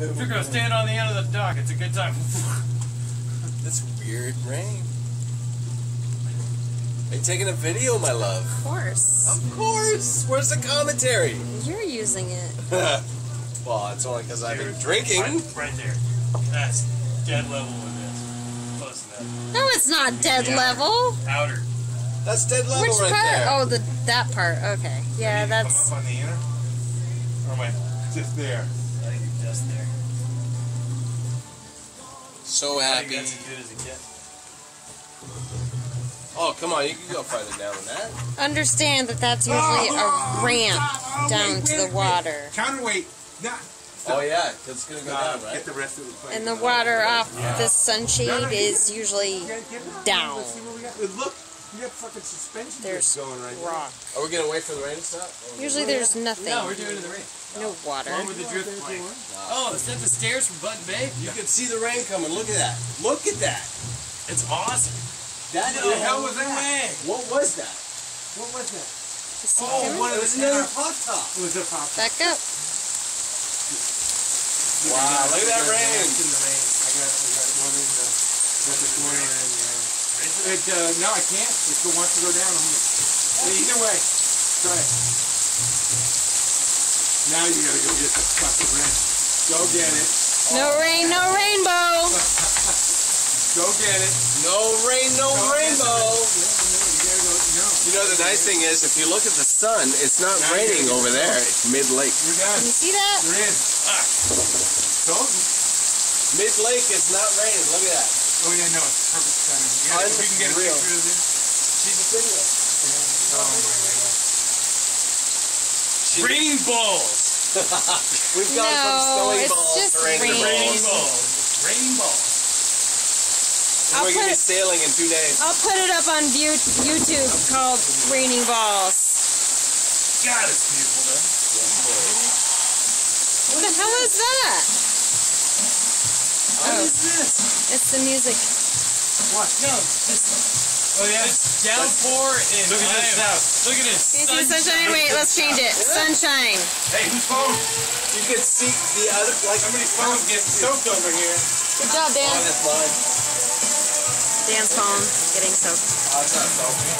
If you're gonna stand on the end of the dock, it's a good time. This weird rain. Are you taking a video, my love? Of course. Of course! Where's the commentary? You're using it. Well, it's only because I've been drinking. Right there. That's dead level with this. Close enough. No, it's not dead level. Outer. That's dead level Which right part? there. Oh, that part. Okay. Yeah, that's. Come up on the inner? Or am I just there? I think you're just there. So I happy. think that's as good as it gets. Oh, come on, you can go farther down than that. Understand that that's usually a ramp down to the water. Counterweight. Oh yeah, it's gonna go down, right? Get the rest of the plane. And the water off the sunshade is usually down. Look, you got fucking suspension There's going right rock. Are we gonna wait for the rain to stop? Usually there's nothing. No, we're doing it in the rain. No water. Along with the drift plank. Oh, is that the stairs from Button Bay? You can see the rain coming. Look at that. Look at that. It's awesome. That No the hell was that? way. What was that? What was that? You see Oh, him? one It of was the another pop top. It was a pop. Back up. Wow, look at that rain. In the rain. I got one in the morning. No, I can't. It wants to go down. Either way, try it. Now you gotta go get the fucking rain. Go get it. No rain, no rainbow. Go get it. No rain, no rainbow. You gotta go. No. You know, the nice thing is, if you look at the sun, it's not Now raining you're over there. It's mid-lake. You're done. Can you see that? You're in. Told you. Mid-lake, it's not raining. Look at that. Oh yeah, no, it's perfect timing. Yeah, if we can get a Unreal. picture of this. See the video. Oh my God. Rainbows. We've gone from No, snowing it's balls just to raining rain. balls. Rainbows. I'll We're going to be put- sailing in 2 days. I'll put it up on YouTube called Raining Balls. God, it's beautiful, though. What the hell is that? What Oh, is this? it's the music. What? No, this. Oh yeah. This downpour in Look at this south. Look at this. Can you see the sunshine? Wait, let's change it. Sunshine. Hey, whose phone? You can see the other, like, Somebody's phone gets soaked over here. Good job, Dan. Oh, that's mine. Dan's phone getting soaked. Oh, it's not soaked.